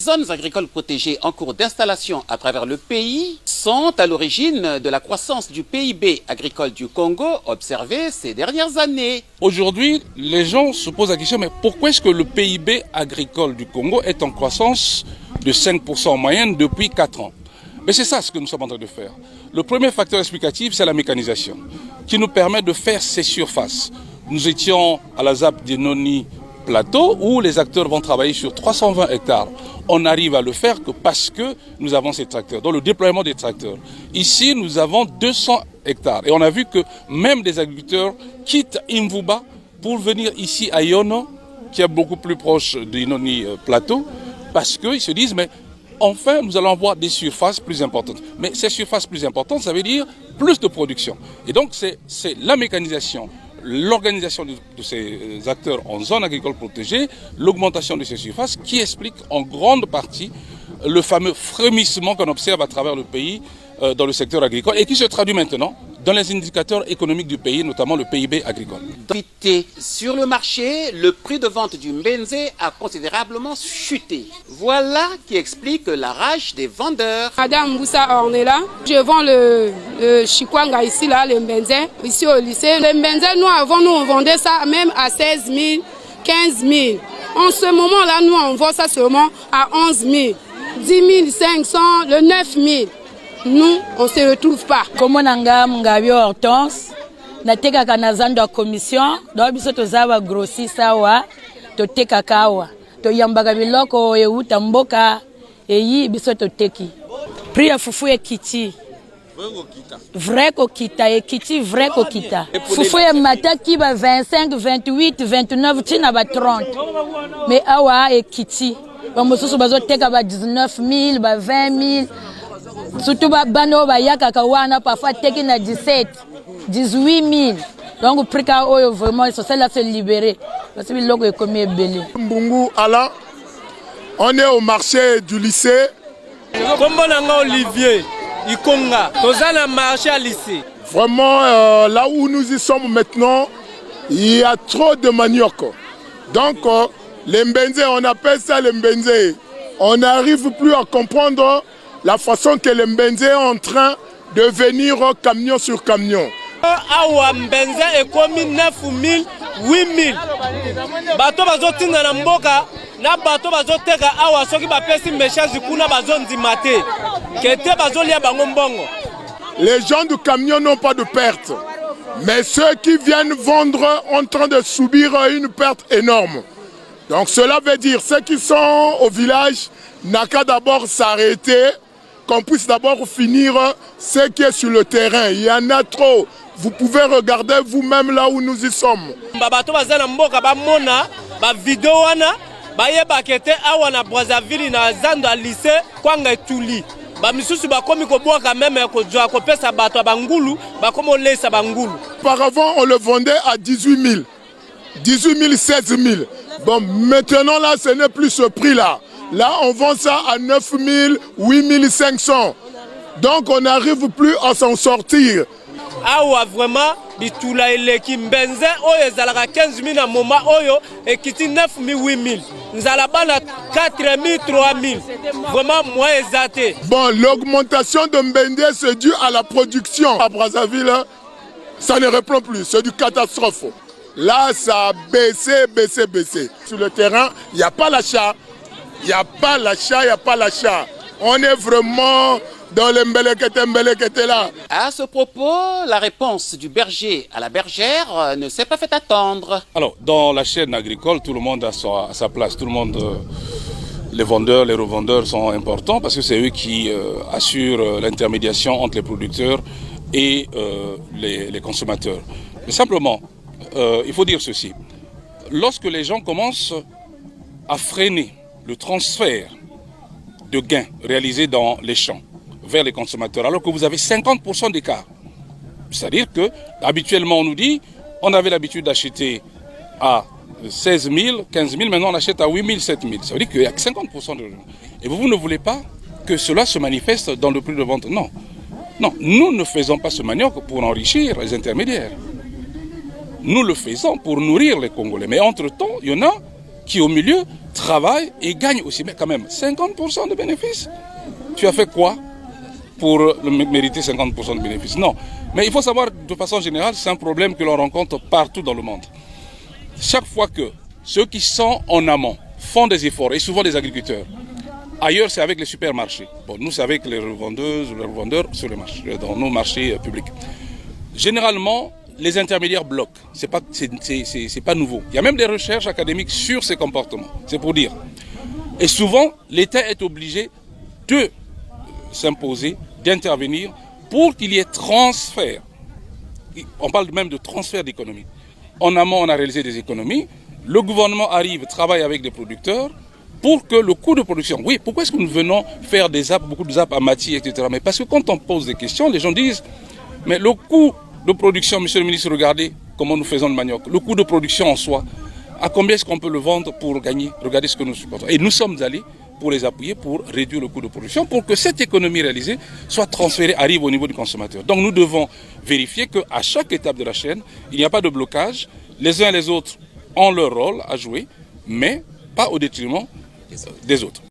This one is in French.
Les zones agricoles protégées en cours d'installation à travers le pays sont à l'origine de la croissance du PIB agricole du Congo observée ces dernières années. Aujourd'hui, les gens se posent la question, mais pourquoi est-ce que le PIB agricole du Congo est en croissance de 5% en moyenne depuis 4 ans? Mais c'est ça ce que nous sommes en train de faire. Le premier facteur explicatif, c'est la mécanisation, qui nous permet de faire ces surfaces. Nous étions à la ZAP d'Inoni Plateau, où les acteurs vont travailler sur 320 hectares. On arrive à le faire que parce que nous avons ces tracteurs, dans le déploiement des tracteurs. Ici, nous avons 200 hectares. Et on a vu que même des agriculteurs quittent Imvuba pour venir ici à Yono, qui est beaucoup plus proche d'Inoni Plateau, parce qu'ils se disent, mais enfin, nous allons avoir des surfaces plus importantes. Mais ces surfaces plus importantes, ça veut dire plus de production. Et donc, c'est la mécanisation, l'organisation de ces acteurs en zone agricole protégée, l'augmentation de ces surfaces qui explique en grande partie le fameux frémissement qu'on observe à travers le pays dans le secteur agricole et qui se traduit maintenant dans les indicateurs économiques du pays, notamment le PIB agricole. Sur le marché, le prix de vente du Mbenze a considérablement chuté. Voilà qui explique la rage des vendeurs. Madame Moussa Ornella, je vends le Chikwanga ici, là, le Mbenze, ici au lycée. Le Mbenze, nous avant, nous on vendait ça même à 16 000, 15 000. En ce moment-là, nous on vend ça seulement à 11 000, 10 500, le 9 000. Nous, on ne se retrouve pas. Comme on a Mungabio Hortense, na teka kanazando commission, donc biso tozaba grossista wa, to teka kawa, to yambaka biloko euta mboka, eyi biso to teki. Prix ya fufu ekiti. Vrai kokita, ekiti vrai kokita. Fufu ya mataki ba 25, 28, 29, tina ba 30. Mais awa ekiti. Ba mosusu bazo teka ba 19 000, ba 20 000. Surtout bano bayaka kawana parfois teki na 17, 18 000. Donc prix ka oyo vraiment c'est là se libérer parce que biloko est comme belé. Mbungu Ala, on est au marché du lycée. Comment nanga Olivier Ikonga, tozana marché à lycée. Vraiment là où nous y sommes maintenant, il y a trop de manioc. Donc les Mbenze, on appelle ça les Mbenze. On n'arrive plus à comprendre la façon que le Mbenze est en train de venir camion sur camion. Awa Mbenze est comme 9 000, 8 000. Bato bazo tinda na mboka, na bato bazo teka awa soki bapesi message kuna bazo ndimate. Kete bazo lia bango mbongo. Les gens du camion n'ont pas de perte. Mais ceux qui viennent vendre sont en train de subir une perte énorme. Donc cela veut dire ceux qui sont au village n'a qu'à d'abord s'arrêter, qu'on puisse d'abord finir ce qui est sur le terrain. Il y en a trop. Vous pouvez regarder vous-même là où nous y sommes. Babato bazana mboka ba mona ba vidéo wana ba yeba kete awa na Brazzaville na zando à lycée kwanga etuli. Ba misusu ba komi ko boka même ko jwa ko pesa bato ba ngulu ba komo lesa ba ngulu. Auparavant on le vendait à 18 000. 18 000, 16 000. Bon, maintenant là ce n'est plus ce prix là. Là, on vend ça à 9 000, 8 500. Donc, on n'arrive plus à s'en sortir. Awa vraiment, bitula eleki Mbenze oyo ezalaka 15 000 na moment oyo ekiti 9 000, 8 000. Nzalaba na 4 000, 3 000. Vraiment, moi exaté. Bon, l'augmentation de Mbenze, c'est dû à la production. À Brazzaville, ça ne reprend plus. C'est du catastrophe. Là, ça a baissé, baissé, baissé. Sur le terrain, il n'y a pas l'achat. Il n'y a pas l'achat, il n'y a pas l'achat. On est vraiment dans les mbelekete là. À ce propos, la réponse du berger à la bergère ne s'est pas fait attendre. Alors, dans la chaîne agricole, tout le monde a sa place. Tout le monde, les vendeurs, les revendeurs sont importants parce que c'est eux qui assurent l'intermédiation entre les producteurs et les consommateurs. Mais simplement, il faut dire ceci. Lorsque les gens commencent à freiner le transfert de gains réalisés dans les champs vers les consommateurs, alors que vous avez 50% d'écart. C'est-à-dire que, habituellement, on nous dit, on avait l'habitude d'acheter à 16 000, 15 000, maintenant on achète à 8 000, 7 000. Ça veut dire qu'il y a 50% de... Et vous ne voulez pas que cela se manifeste dans le prix de vente. Non. Non, nous ne faisons pas ce manioc pour enrichir les intermédiaires. Nous le faisons pour nourrir les Congolais. Mais entre-temps, il y en a qui au milieu travaillent et gagnent aussi, mais quand même 50% de bénéfices. Tu as fait quoi pour mériter 50% de bénéfices? Non. Mais il faut savoir, de façon générale, c'est un problème que l'on rencontre partout dans le monde. Chaque fois que ceux qui sont en amont font des efforts, et souvent des agriculteurs, ailleurs c'est avec les supermarchés. Bon, nous c'est avec les revendeuses ou les revendeurs sur les marchés, dans nos marchés publics. Généralement, les intermédiaires bloquent. C'est pas nouveau. Il y a même des recherches académiques sur ces comportements. C'est pour dire. Et souvent, l'État est obligé de s'imposer, d'intervenir pour qu'il y ait transfert. On parle même de transfert d'économie. En amont, on a réalisé des économies. Le gouvernement arrive, travaille avec des producteurs pour que le coût de production... Oui, pourquoi est-ce que nous venons faire des apps, beaucoup de apps à Mati, etc. Mais parce que quand on pose des questions, les gens disent, mais le coût de production, monsieur le ministre, regardez comment nous faisons le manioc. Le coût de production en soi, à combien est-ce qu'on peut le vendre pour gagner? Regardez ce que nous supportons. Et nous sommes allés pour les appuyer, pour réduire le coût de production, pour que cette économie réalisée soit transférée, arrive au niveau du consommateur. Donc nous devons vérifier qu'à chaque étape de la chaîne, il n'y a pas de blocage. Les uns et les autres ont leur rôle à jouer, mais pas au détriment des autres.